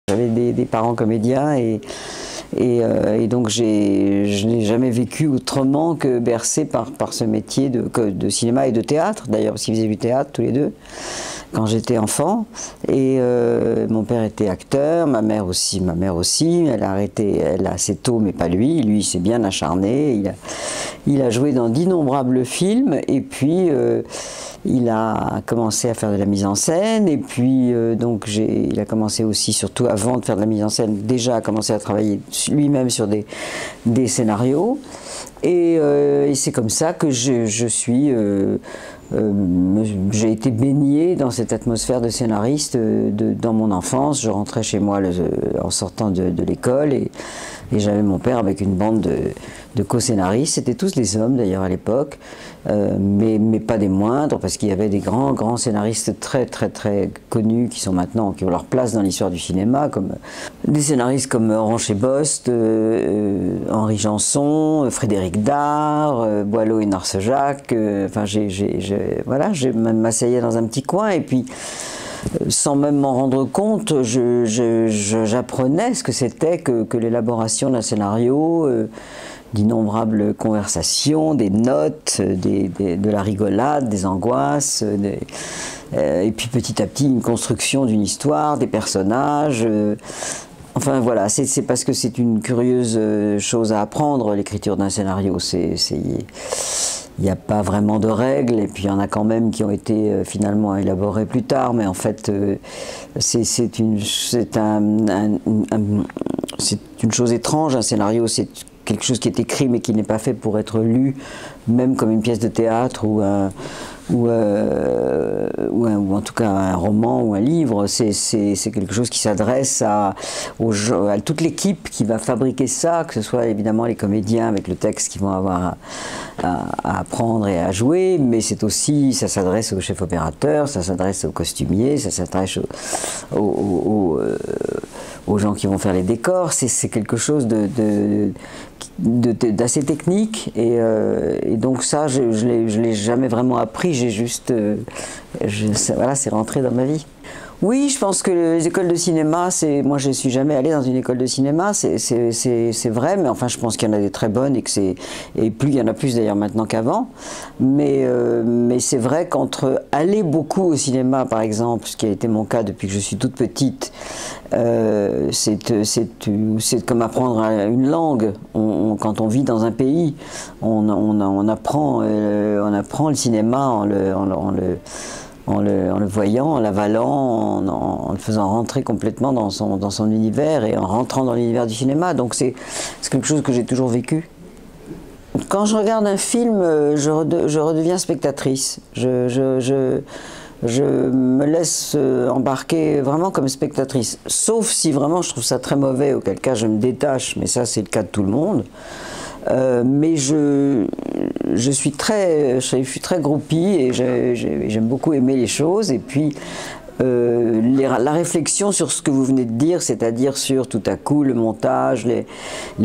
J'avais des parents comédiens et donc je n'ai jamais vécu autrement que bercé par ce métier de cinéma et de théâtre, d'ailleurs parce qu'ils faisaient du théâtre tous les deux quand j'étais enfant. Et mon père était acteur, ma mère aussi. Elle a arrêté assez tôt, mais pas lui. Lui, il s'est bien acharné. Il a joué dans d'innombrables films et puis il a commencé à faire de la mise en scène et puis il a commencé aussi, surtout avant de faire de la mise en scène, déjà à commencer à travailler lui-même sur des scénarios. Et c'est comme ça que j'ai été baignée dans cette atmosphère de scénariste dans mon enfance. Je rentrais chez moi en sortant de l'école et j'avais mon père avec une bande de co-scénaristes. C'était tous des hommes d'ailleurs à l'époque, mais pas des moindres, parce qu'il y avait des grands scénaristes très connus qui ont leur place dans l'histoire du cinéma, comme des scénaristes comme Orange et Bost, Henri Janson, Frédéric Dard, Boileau et Narcejac. Enfin, je m'asseyais dans un petit coin et puis sans même m'en rendre compte, j'apprenais ce que c'était que l'élaboration d'un scénario, d'innombrables conversations, des notes, de la rigolade, des angoisses, et puis petit à petit une construction d'une histoire, des personnages. Enfin voilà, c'est parce que c'est une curieuse chose à apprendre, l'écriture d'un scénario. Il n'y a pas vraiment de règles, et puis il y en a quand même qui ont été finalement élaborées plus tard, mais en fait c'est une chose étrange. Un scénario, c'est quelque chose qui est écrit mais qui n'est pas fait pour être lu, même comme une pièce de théâtre ou en tout cas un roman ou un livre. C'est quelque chose qui s'adresse à toute l'équipe qui va fabriquer ça, que ce soit évidemment les comédiens avec le texte qu'ils vont avoir à apprendre et à jouer, mais c'est aussi, ça s'adresse aux chefs opérateurs, ça s'adresse aux costumiers, ça s'adresse aux gens qui vont faire les décors. C'est quelque chose d'assez technique et donc ça je l'ai jamais vraiment appris, j'ai juste voilà, c'est rentré dans ma vie. Oui, je pense que les écoles de cinéma, moi je ne suis jamais allée dans une école de cinéma, c'est vrai, mais enfin je pense qu'il y en a des très bonnes et il y en a plus d'ailleurs maintenant qu'avant, mais c'est vrai qu'entre aller beaucoup au cinéma par exemple, ce qui a été mon cas depuis que je suis toute petite, c'est comme apprendre une langue. Quand on vit dans un pays, on apprend le cinéma en le voyant, en l'avalant, en le faisant rentrer complètement dans son univers et en rentrant dans l'univers du cinéma. Donc c'est quelque chose que j'ai toujours vécu. Quand je regarde un film, je redeviens spectatrice. Je me laisse embarquer vraiment comme spectatrice. Sauf si vraiment je trouve ça très mauvais, auquel cas je me détache, mais ça c'est le cas de tout le monde. Mais je suis très groupie et j'aime beaucoup aimer les choses. Et puis la réflexion sur ce que vous venez de dire, c'est-à-dire sur tout à coup le montage, les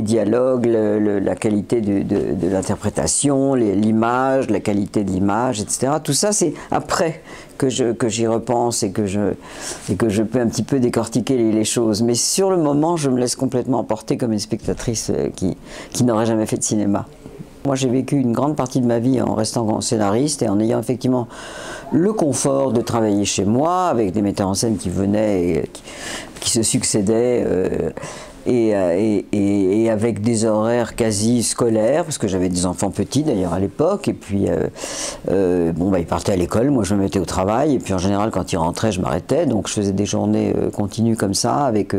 dialogues, la qualité de l'interprétation, l'image, la qualité de l'image, etc. Tout ça, c'est après que j'y repense et que je peux un petit peu décortiquer les choses. Mais sur le moment, je me laisse complètement emporter comme une spectatrice qui n'aurait jamais fait de cinéma. Moi, j'ai vécu une grande partie de ma vie en restant scénariste et en ayant effectivement le confort de travailler chez moi avec des metteurs en scène qui venaient et qui se succédaient et avec des horaires quasi scolaires, parce que j'avais des enfants petits d'ailleurs à l'époque, et puis ils partaient à l'école, moi je me mettais au travail, et puis en général quand ils rentraient je m'arrêtais, donc je faisais des journées continues comme ça avec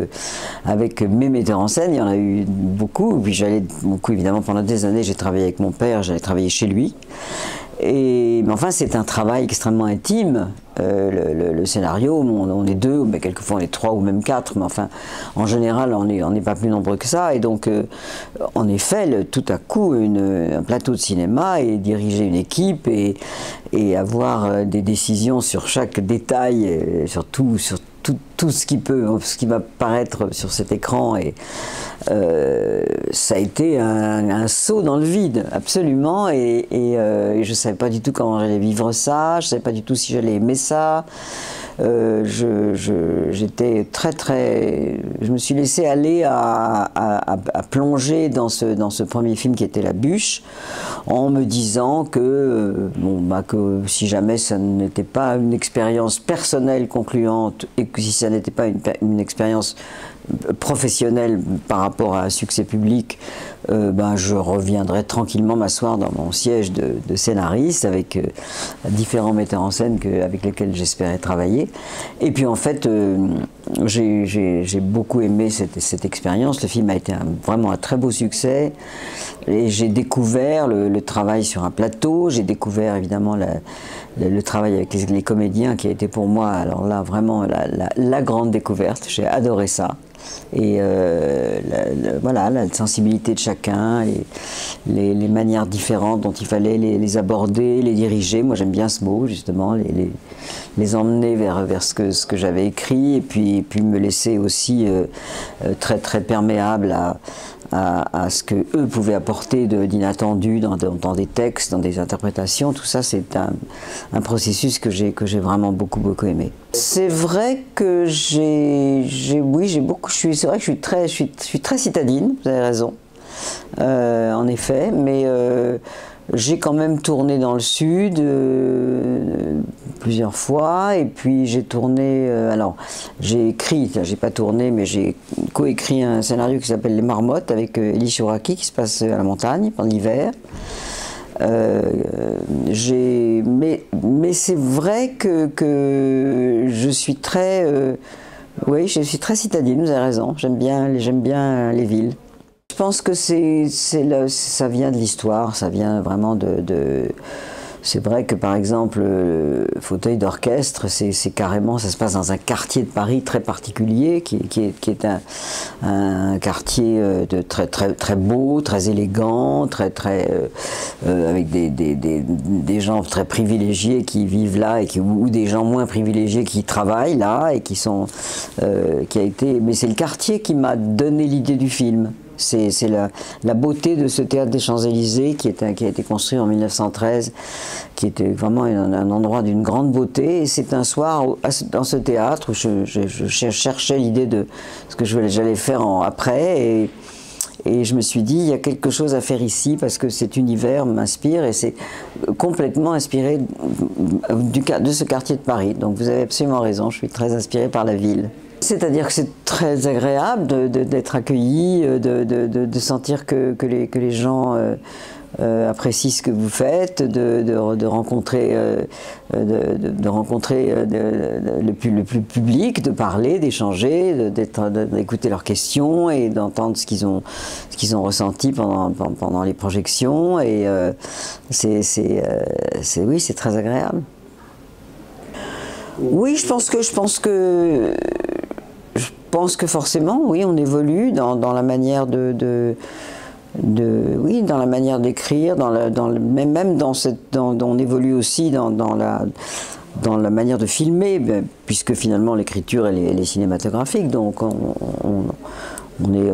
mes metteurs en scène. Il y en a eu beaucoup, et puis j'allais beaucoup, évidemment pendant des années j'ai travaillé avec mon père, j'allais travailler chez lui. Mais enfin, c'est un travail extrêmement intime. Le scénario, on est deux, mais quelquefois on est trois ou même quatre, mais enfin, en général, on n'est pas plus nombreux que ça. Et donc, en effet, tout à coup, un plateau de cinéma et diriger une équipe et avoir des décisions sur chaque détail, sur tout ce qui va paraître sur cet écran, et ça a été un saut dans le vide, absolument, et je ne savais pas du tout comment j'allais vivre ça, je ne savais pas du tout si j'allais aimer ça. J'étais je me suis laissé aller à plonger dans ce premier film qui était La Bûche, en me disant que, que si jamais ça n'était pas une expérience personnelle concluante, et que si ça n'était pas une expérience professionnelle par rapport à un succès public, je reviendrai tranquillement m'asseoir dans mon siège de scénariste avec différents metteurs en scène avec lesquels j'espérais travailler. Et puis en fait, j'ai beaucoup aimé cette expérience. Le film a été vraiment un très beau succès. Et j'ai découvert le travail sur un plateau, j'ai découvert évidemment le travail avec les comédiens qui a été pour moi, alors là, vraiment la grande découverte. J'ai adoré ça. Et voilà, la sensibilité de chacun, les manières différentes dont il fallait les aborder, les diriger. Moi j'aime bien ce mot, justement, les emmener vers ce que j'avais écrit, et puis me laisser aussi très perméable à ce que eux pouvaient apporter d'inattendu dans des textes, dans des interprétations. Tout ça, c'est un processus que j'ai vraiment beaucoup aimé. C'est vrai que c'est vrai que je suis très citadine, vous avez raison, en effet, mais j'ai quand même tourné dans le sud plusieurs fois, et puis j'ai tourné, alors j'ai écrit, j'ai pas tourné, mais j'ai coécrit un scénario qui s'appelle Les Marmottes avec Elie Chouraki, qui se passe à la montagne pendant l'hiver. Mais c'est vrai que je suis oui, je suis très citadine, vous avez raison, j'aime bien les villes. Je pense que ça vient de l'histoire, ça vient vraiment c'est vrai que par exemple, Fauteuil d'orchestre, c'est carrément, ça se passe dans un quartier de Paris très particulier, qui est un quartier très beau, très élégant, avec des gens très privilégiés qui vivent là, ou des gens moins privilégiés qui travaillent là, et mais c'est le quartier qui m'a donné l'idée du film. C'est la beauté de ce théâtre des Champs-Élysées qui a été construit en 1913, qui était vraiment un endroit d'une grande beauté. Et c'est un soir dans ce théâtre où je cherchais l'idée de ce que j'allais faire après. Et je me suis dit, il y a quelque chose à faire ici, parce que cet univers m'inspire, et c'est complètement inspiré de ce quartier de Paris. Donc vous avez absolument raison, je suis très inspirée par la ville. C'est-à-dire que c'est très agréable d'être accueilli, de sentir que les gens apprécient ce que vous faites, de rencontrer le public, de parler, d'échanger, d'écouter leurs questions et d'entendre ce qu'ils ont ressenti pendant les projections. Et oui, c'est très agréable. Oui, je pense que forcément, oui, on évolue dans la manière oui, dans la manière d'écrire, même on évolue aussi dans la manière de filmer, puisque finalement l'écriture elle est cinématographique, donc on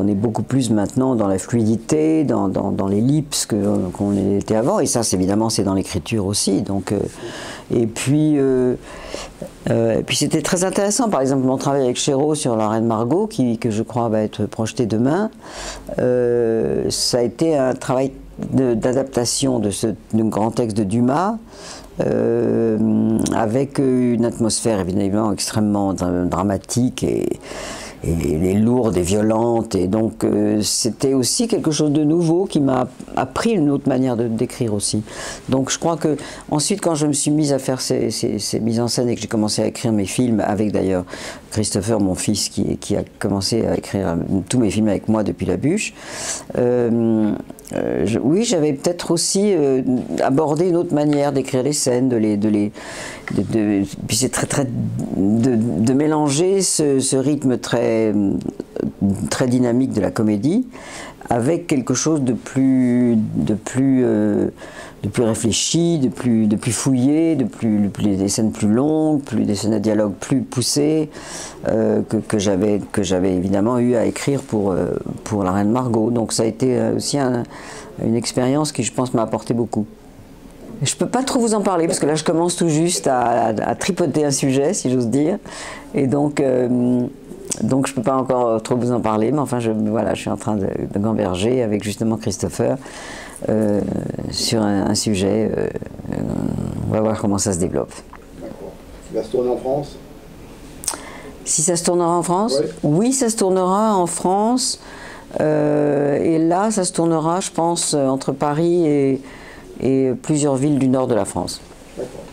est beaucoup plus maintenant dans la fluidité, dans l'ellipse qu'on était avant, et ça évidemment c'est dans l'écriture aussi. Donc, et puis c'était très intéressant, par exemple mon travail avec Chéreau sur La Reine Margot, que je crois va être projeté demain. Ça a été un travail d'adaptation d'un grand texte de Dumas, avec une atmosphère évidemment extrêmement dramatique et lourde et violente, et donc c'était aussi quelque chose de nouveau qui m'a appris une autre manière d'écrire aussi. Donc je crois que ensuite, quand je me suis mise à faire ces mises en scène et que j'ai commencé à écrire mes films, avec d'ailleurs Christopher, mon fils, qui a commencé à écrire tous mes films avec moi depuis La Bûche, oui, j'avais peut-être aussi abordé une autre manière d'écrire les scènes, puis c'est de mélanger ce rythme très dynamique de la comédie avec quelque chose de plus réfléchi, de plus fouillé, des scènes plus longues, des scènes à dialogue plus poussées, que j'avais évidemment eu à écrire pour La Reine Margot. Donc ça a été aussi une expérience qui, je pense, m'a apporté beaucoup. Je ne peux pas trop vous en parler parce que là je commence tout juste à tripoter un sujet, si j'ose dire, et donc je ne peux pas encore trop vous en parler, mais enfin voilà, je suis en train de gamberger avec justement Christopher sur un sujet. On va voir comment ça se développe. D'accord. Il va se tourner en France? Si ça se tournera en France? Ouais. Oui, ça se tournera en France. Et là, ça se tournera, je pense, entre Paris et plusieurs villes du nord de la France. D'accord.